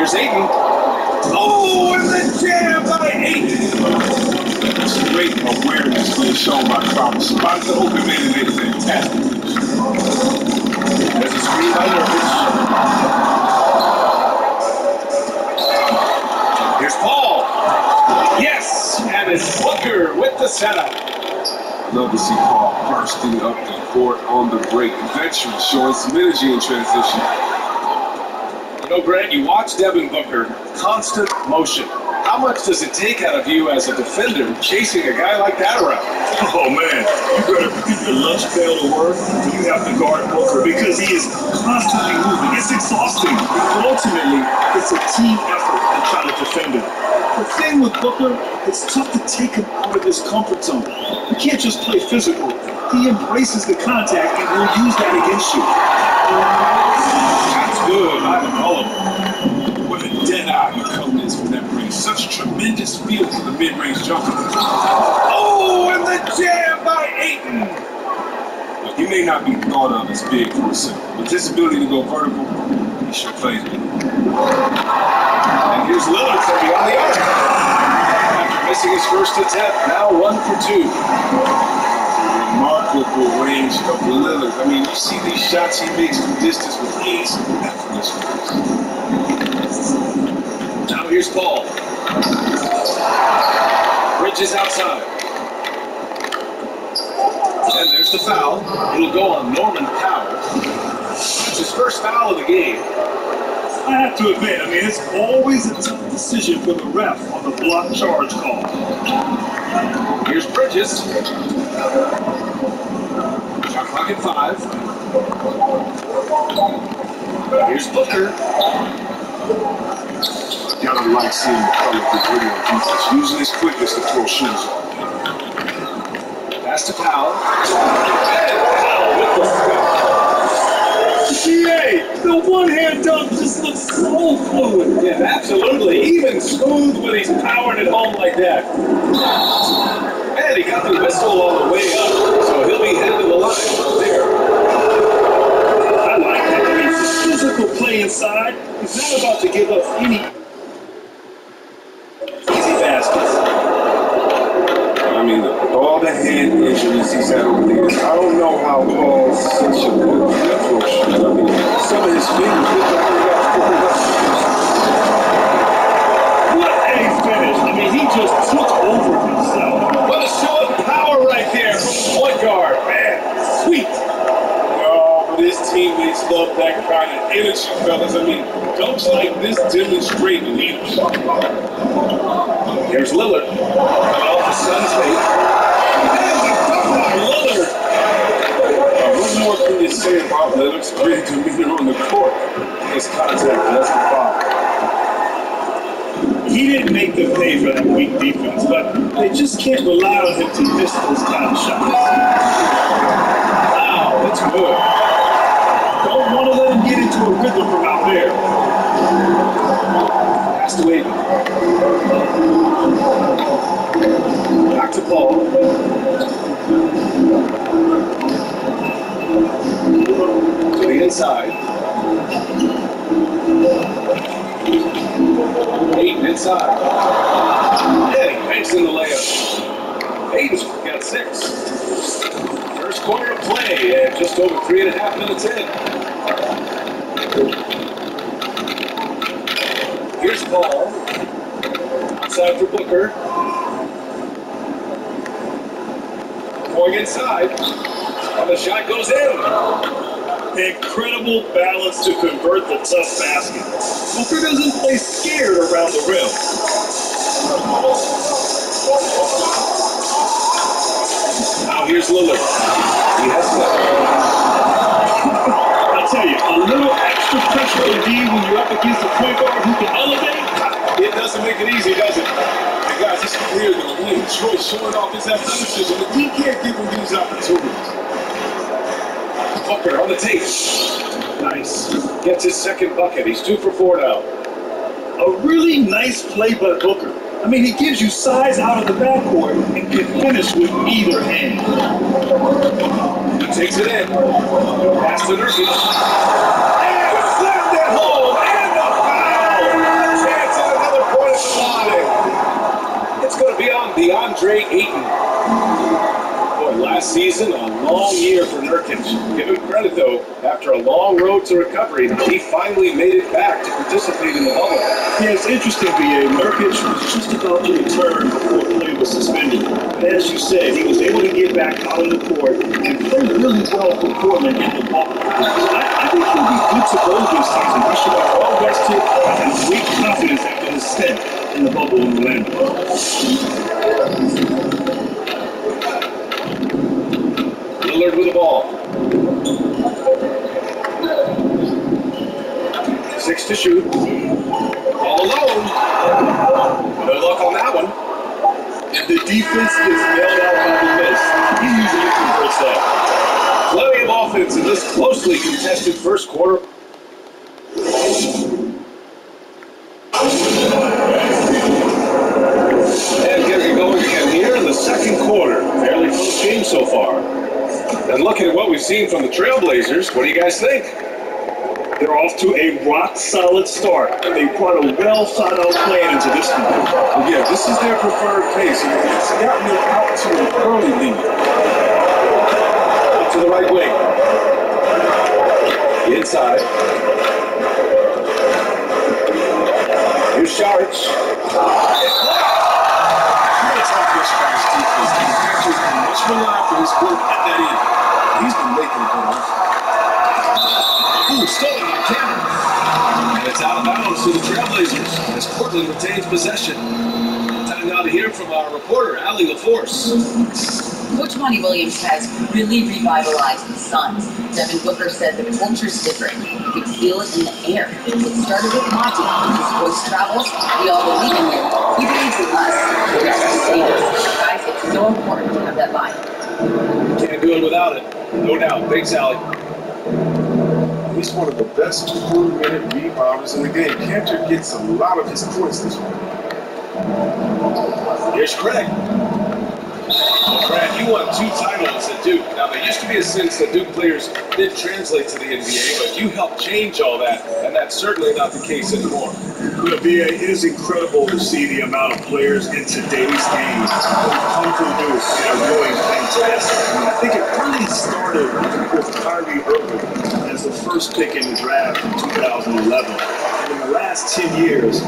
Here's Ayton. Oh, and the jam by Ayton. Great awareness being shown by Crowder. Spots the open man and made a fantastic finish. There's a screen by Nurkic. Here's Paul. Yes, and it's Booker with the setup. Love to see Paul bursting up the court on the break. Veteran showing some energy in transition. You know, Grant, you watch Devin Booker, constant motion. How much does it take out of you as a defender chasing a guy like that around? Oh, man, you better get your lunch pail to work when you have to guard Booker because he is constantly moving. It's exhausting. But ultimately, it's a team effort to try to defend him. The thing with Booker, it's tough to take him out of his comfort zone. You can't just play physical. He embraces the contact and will use that against you. That's good. I love him. What a dead eye he comes from that range. Such tremendous feel for the mid-range jumper. Oh, and the jam by Ayton. Look, he may not be thought of as big for a center, but this ability to go vertical, he sure plays with it. And here's Lillard from beyond the arc. After missing his first attempt, now 1 for 2. Remarkable range of Lillard. I mean, you see these shots he makes from distance with ease. Now here's Paul. Bridges outside. And there's the foul. It'll go on Norman Powell. It's his first foul of the game. I have to admit, it's always a tough decision for the ref on the block charge call. Here's Bridges. Shot clock at 5. Here's Booker. Gotta like seeing the colorful video defense. Using his quickness to throw shoes off. Pass to Powell. And Powell with the scoop. GA, the one-hand dunk just looks so fluid. Yeah, absolutely. Even smooth when he's powering it home like that. And he got the whistle on the way up, so he'll be headed to the line from there. I like that. It's a physical play inside. He's not about to give up any easy baskets. With all the hand injuries he's had over the years, I don't know how Paul's such a good approach. Some of his fingers look like he got flipped up. What a finish. He just took over himself. What a show of power right there from the point guard. Man, sweet. Oh, but his teammates love that kind of energy, fellas. Dunks like this demonstrate leadership. Here's Lillard. Coming off the Suns' fake. And the dunk by Lillard. What more can you say about Lillard's great demeanor on the court? His contact, that's the foul. He didn't make them pay for that weak defense, but they just can't rely on him to miss those kind of shots. Wow, that's good. Don't want to let him get into a rhythm from out there. Pass to Ayton. Back to Paul. To the inside. Ayton inside. Yeah, he banks in the layup. Ayton's got 6. First quarter of play, and just over 3.5 minutes in. Here's Paul. Outside for Booker. Going inside. And the shot goes in. Incredible balance to convert the tough basket. Booker doesn't play scared around the rim. Now here's Lillard. He has 7. I tell you, a little extra pressure on D when you're up against a point guard who can elevate. It doesn't make it easy, does it? And guys, it's clear that he enjoys showing off his athleticism, but he can't give him these opportunities. Booker on the tape. Nice. Gets his second bucket. He's 2 for 4 now. A really nice play by Booker. He gives you size out of the backcourt and can finish with either hand. He takes it in. Pass to Nurkic. And slammed it home. And the foul. DeAndre Ayton. Boy, last season, a long year for Nurkic. Give him credit, though. After a long road to recovery, he finally made it back to participate in the bubble. Yeah, it's interesting, B.A. Nurkic was just about to return before play was suspended. But as you said, he was able to get back out on the court and play really well for Portland in the bubble. I think he'll be good to go this season. He should have well rested and great confidence after his stint in the bubble in Orlando. Lillard with the ball. 6 to shoot. All alone. No luck on that one. And the defense gets bailed out by the miss. He usually converts that. Plenty of offense in this closely contested first quarter. And getting going again here in the second quarter. Fairly close game so far. And looking at what we've seen from the Trailblazers, what do you guys think? They're off to a rock-solid start. They brought a well-thought-out plan into this one. Well, yeah, this is their preferred pace. It's gotten them out to an early lead. To the right wing. Inside. Here's Saric. That's how good Chicago's defense. These actors can much rely for his work at that end. He's been making it good. Ooh, stolen on camera. And it's out of bounds to the Trailblazers as Portland retains possession. Time now to hear from our reporter, Allie LaForce. Coach Monty Williams has really revitalized the Suns. Devin Booker said the culture's different. You could feel it in the air. It started with Monty. His voice travels. We all believe in him. He believes in us. We're just to say this. Guys, it's so important to have that line. Can't do it without it. No doubt. Thanks, Allie. He's one of the best 4-minute rebounders in the game. Cantor gets a lot of his points this way. Here's Craig. Brad, you won 2 titles at Duke. Now, there used to be a sense that Duke players did translate to the NBA, but you helped change all that, and that's certainly not the case anymore. You know, B.A., it is incredible to see the amount of players in today's game come from Duke and are doing fantastic. I think it really started with Kyrie Irving as the first pick in the draft in 2011. And in the last 10 years, a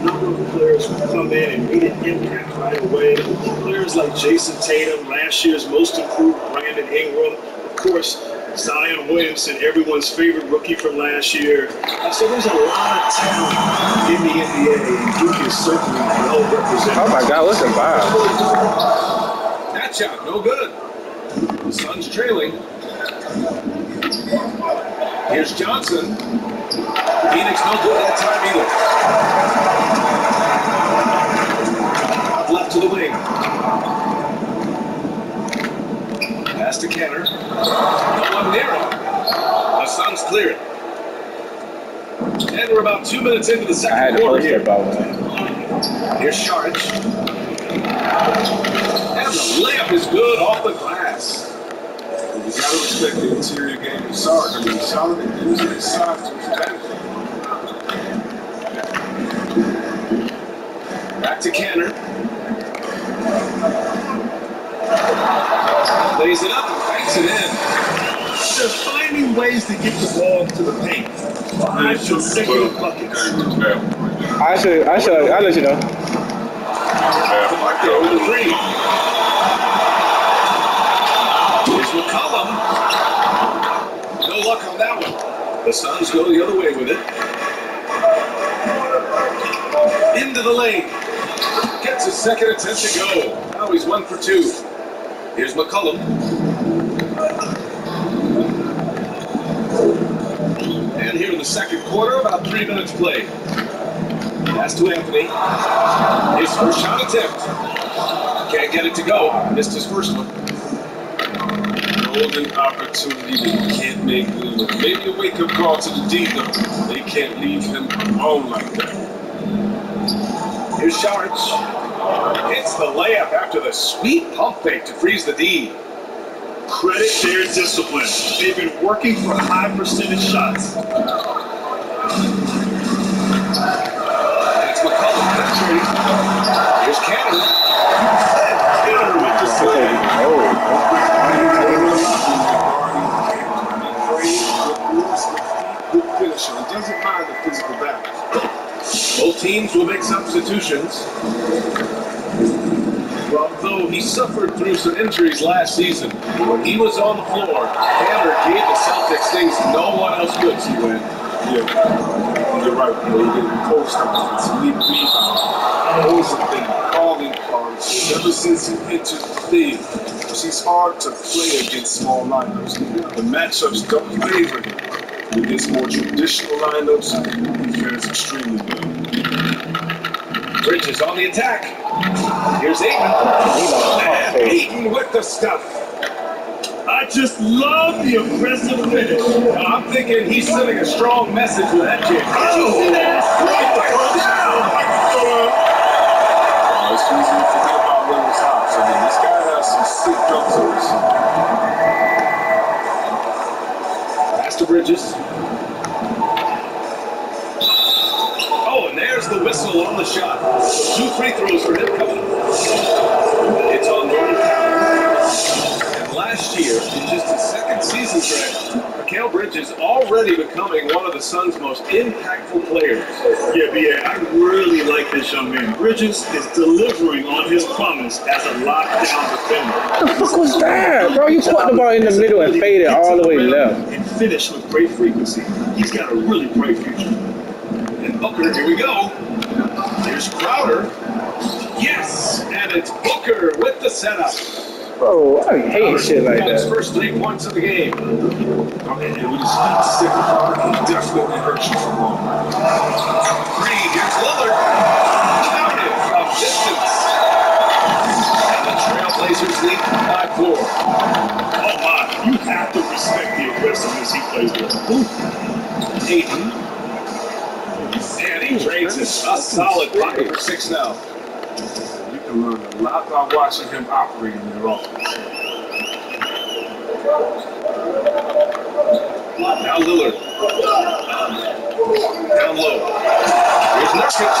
number of players who come in and made an impact right away. Players like Jason Tatum, last year's most improved Brandon Ingram, of course, Zion Williamson, everyone's favorite rookie from last year. So there's a lot of talent in the NBA, and Duke is certainly well represented. Oh my God, look at Bob. That shot, no good. The Suns trailing. Here's Johnson. Phoenix no good that time either. Left to the wing. Pass to Kenner. No one near him. The Suns clear it. And we're about 2 minutes into the second quarter here. Here's Saric. And the layup is good off the glass. You gotta respect the interior game of Saric. I mean, Solomon using his size to his advantage. Back to Kenner. Lays it up and banks it in. They're finding ways to get the ball to the paint. 5 consecutive buckets. I'll let you know. Over the 3. Here's McCollum. No luck on that one. The Suns go the other way with it. Into the lane. Gets his second attempt to go. Now he's 1 for 2. Here's McCollum. And here in the second quarter, about 3 minutes played. Pass to Anthony. His first shot attempt. Can't get it to go. Missed his first one. Golden opportunity that you can't make. Maybe a wake-up call to the D, though. They can't leave him alone like that. Here's Saric. Hits the layup after the sweet pump fake to freeze the D. Credit their discipline. They've been working for high percentage shots. That's McCollum penetrating. Here's Canada. Good finisher. It doesn't mind the physical battle. Both teams will make substitutions. Although he suffered through some injuries last season, when he was on the floor, Canner gave the Celtics things no one else could, C-Win. Yeah, you're right. He didn't post offense. He didn't rebound. Those have been calling cards ever since he entered the league. He's hard to play against small lineups. The matchups don't favor him. Against more traditional lineups, he fares extremely well. Bridges on the attack. Here's Ayton. And Ayton with the stuff. I just love the aggressive finish. I'm thinking he's sending a strong message with that kick. Did you see that? It's easy to forget about Lillard's hops. I mean, this guy has some sick jumpers. Pass to Bridges. Oh, and there's the whistle on the shot. So 2 free throws for him coming. It's on Norman Powell. And last year, in just his second season, Greg, Mikal Bridges already becoming one of the Suns' most impactful players. Yeah, B.A., I really like this young man. Bridges is delivering on his promise as a lockdown defender. What the fuck was that? Bro, you caught the ball in the middle and faded all the way left. And finish with great frequency. He's got a really bright future. And Booker, here we go. Here's Crowder. Yes! And it's Booker with the setup. Bro, I hate shit like Got his that. first 3 points of the game. Okay, and with his feet stiff apart, he definitely hurt you from long. Three, here's Lillard. Counted from distance. And the Trailblazers lead by 4. Oh my, you have to respect the aggressiveness he plays with. Ayton. And he trades a solid pocket for 6 now. You can learn a lot by watching him operate in their offense. Now Lillard. Down low. Here's Nurkic.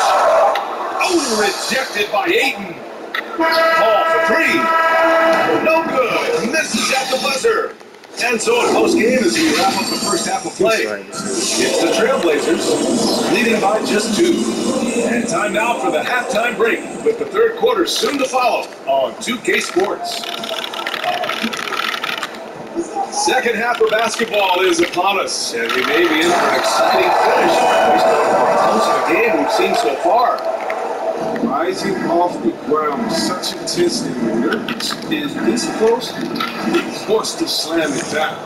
Oh, rejected by Ayton. Ball for 3. No good. Misses at the buzzer. And so at post game as we wrap up the first half of play. It's the Trailblazers leading by just 2. And time now for the halftime break with the third quarter soon to follow on 2K Sports. Second half of basketball is upon us, and we may be in for an exciting finish based on the close of the game we've seen so far. Rising off the ground with such intensity, Nurkic is this close, he wants to slam it down.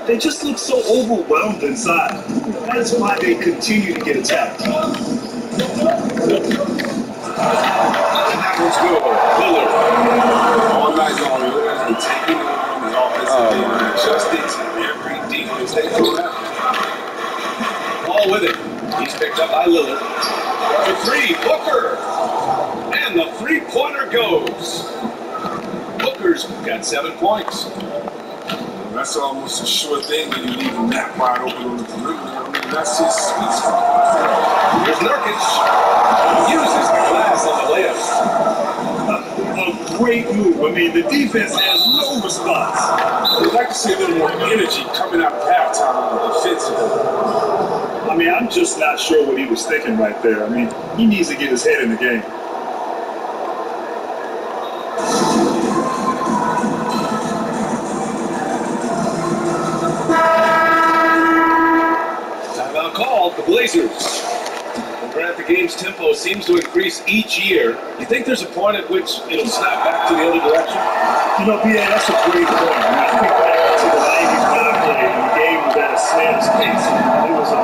They just look so overwhelmed inside. That is why they continue to get attacked. And that one's good. Lillard. All night long, Lillard has been taking over the offensive game and adjusting to every defense they throw out. Ball with it. He's picked up by Lillard. For 3, Booker. And the 3-pointer goes. Booker's got 7 points. That's almost a sure thing when you leave him that wide open on the perimeter. I mean, that's his sweet spot. Here's Nurkic. Uses the glass on the layup. A great move. I mean, the defense has no response. I'd like to see a little more energy coming out of halftime defensively. I mean, I'm just not sure what he was thinking right there. I mean, he needs to get his head in the game. Timeout called, the Blazers. Grant, the game's tempo seems to increase each year. You think there's a point at which it'll snap back to the other direction? You know, B.A., that's a great point. I mean, I think back to the 90s when I played, and the game was at a snail's pace. It was a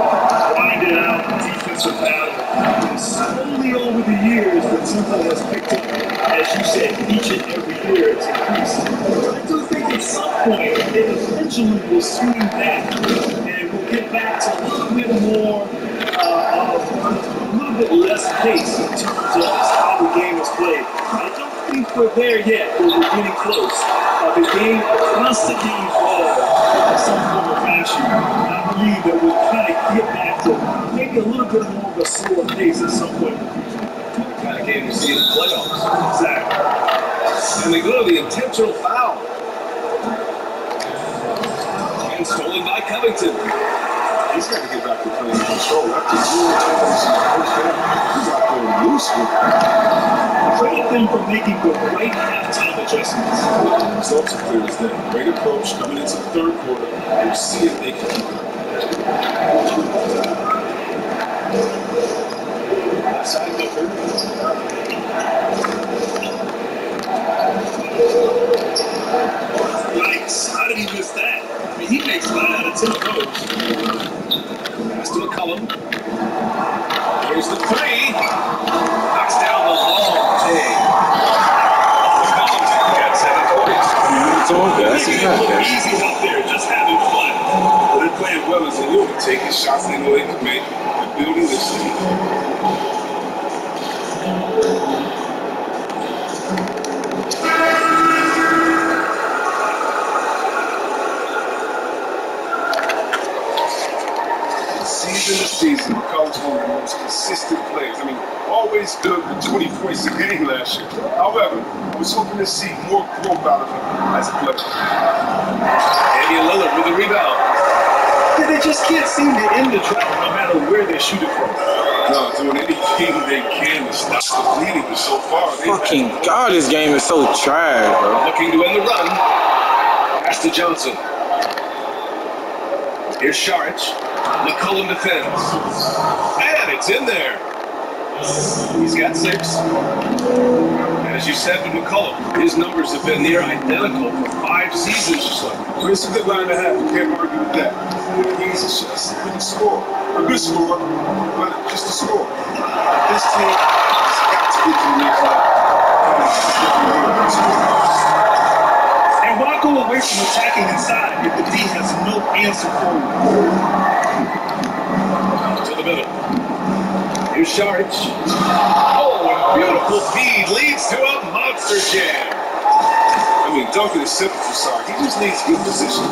grinded out defensive battle. And slowly over the years, the tempo has picked up. As you said, each and every year it's increased. I do think at some point, it eventually will swing back, and we'll get back to a little bit more a little bit less pace in terms of how the game is played. I don't think we're there yet, but we're getting close. The game constantly evolves in some form or fashion. And I believe that we'll kind of get back to maybe a little bit more of a slower pace at some point in the future. The kind of game we see in the playoffs. Exactly. And they go to the intentional foul. And stolen by Covington. He's got to get back to playing control. After 0 turnovers in the first half, he's out there loose with it. Credit them for making the right halftime adjustments. The results are clear as day. Great approach coming into the third quarter. We'll see if they can keep it up. Outside Booker. Yikes, how did he miss that? I mean, he makes 9 out of 10 of those. Pass to McCollum. Here's the three. Knocks down the long take. McCollum's got 7 points. It's all good. That's Making it not look good. easy out there, just having fun. Well, they're playing well as a unit, taking shots they know they can make, and building this lead. Season to season, McCollum's one of the most consistent players. I mean, always good with 20 points a game last year. However, I was hoping to see more growth out of him as a player. Damian Lillard with the rebound. Yeah, they just can't seem to end the drought no matter where they shoot it from. No, doing anything they can to stop the bleeding, but so far they Fucking God, this game is so trash, bro. Looking to end the run. Pass to Johnson. Here's Saric. McCollum defends. And it's in there. He's got 6. And as you said with McCollum, his numbers have been near identical for 5 seasons or so. Well, it's a good line to have. You can't argue with that. He's just a good scorer. A good scorer, but just a scorer. This team has got to get to the next level. And why go away from attacking inside if the D has no answer for you? To the middle. Here's Saric. Oh, a beautiful feed leads to a monster jam. I mean, dunking is simple for Sark. He just needs good position.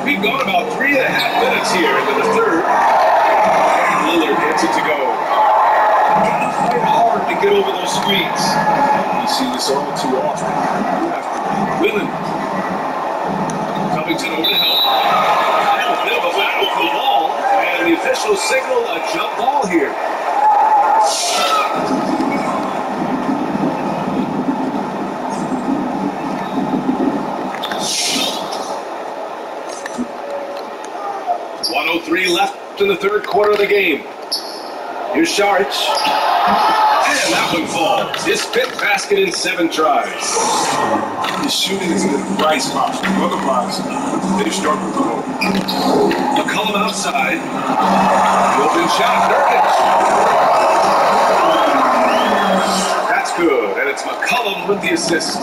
We've gone about 3.5 minutes here into the third. And Lillard gets it to go. Gotta fight hard to get over those screens. You see this all too often. You have to be willing. Covington over to help. And a bit of a battle for the ball. And the officials signal a jump ball here. .103 left in the third quarter of the game. Here's Saric. And that one falls. His 5th basket in 7 tries. His shooting is in the right spot. Otherwise, they struggle to go. McCollum outside. The open shot. Nurkic. That's good. And it's McCollum with the assist.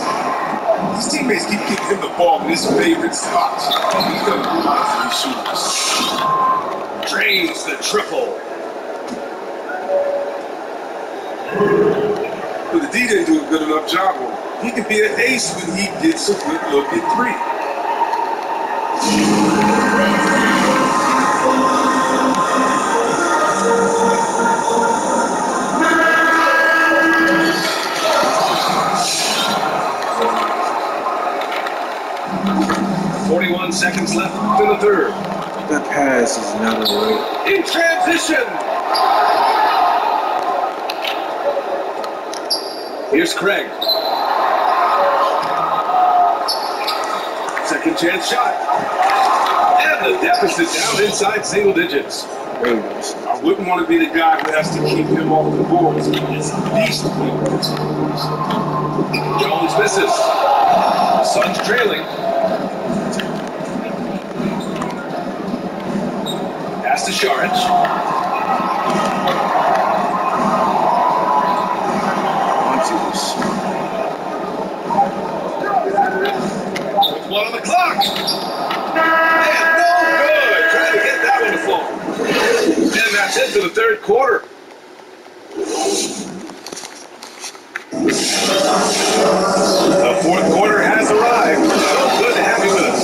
His teammates keep giving him the ball in his favorite spots. He's done a lot for these shooters. Drains the triple. But the D didn't do a good enough job on him. He can be an ace when he gets a good look at 3. 41 seconds left in the third. That pass is not right. In transition. Here's Craig. Second chance shot. And the deficit down inside single digits. I wouldn't want to be the guy who has to keep him off the boards. It's a beast to play with. Jones misses. Suns trailing. Pass to Saric. With 1 on the clock. And no good. Trying to get that one to fall. And that's it for the third quarter. The fourth quarter has arrived. So good to have you with us.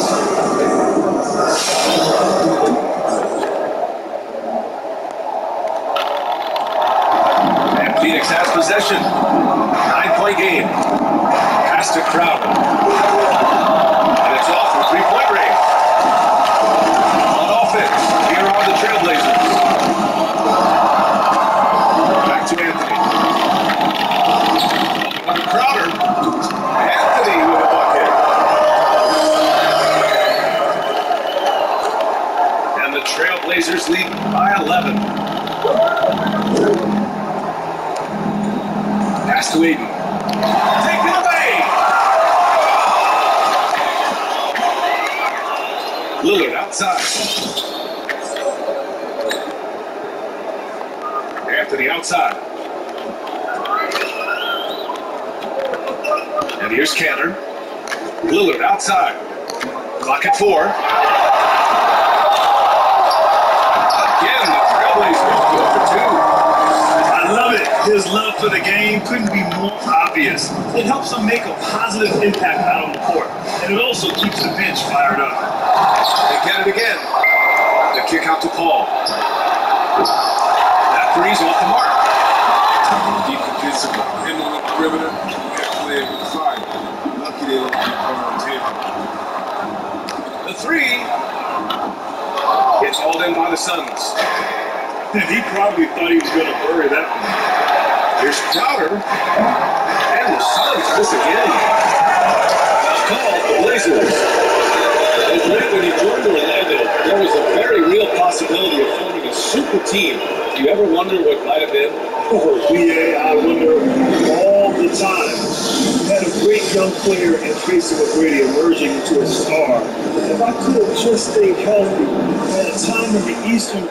Blazers lead by 11. Pass to Aiden. Take it away! Lillard outside. Anthony outside. And here's Cantor. Lillard outside. Clock at 4. Again, the Trailblazers go for 2. I love it. His love for the game couldn't be more obvious. It helps him make a positive impact out on the court, and it also keeps the bench fired up. They get it again. The kick out to Paul. That three's off the mark. Be convincing. Handling the perimeter. That player with fire. Lucky they don't keep on table. The three gets hauled in by the Suns. And he probably thought he was going to bury that one. Here's Crowder. And the Suns miss again. Call the Blazers. And when he joined Orlando, there was a very real possibility of forming a super team. Do you ever wonder what might have been? Oh, BA, I wonder all the time. You had a great young player in Tracy McGrady emerging into a star. If I could have just stayed healthy at a time in the Eastern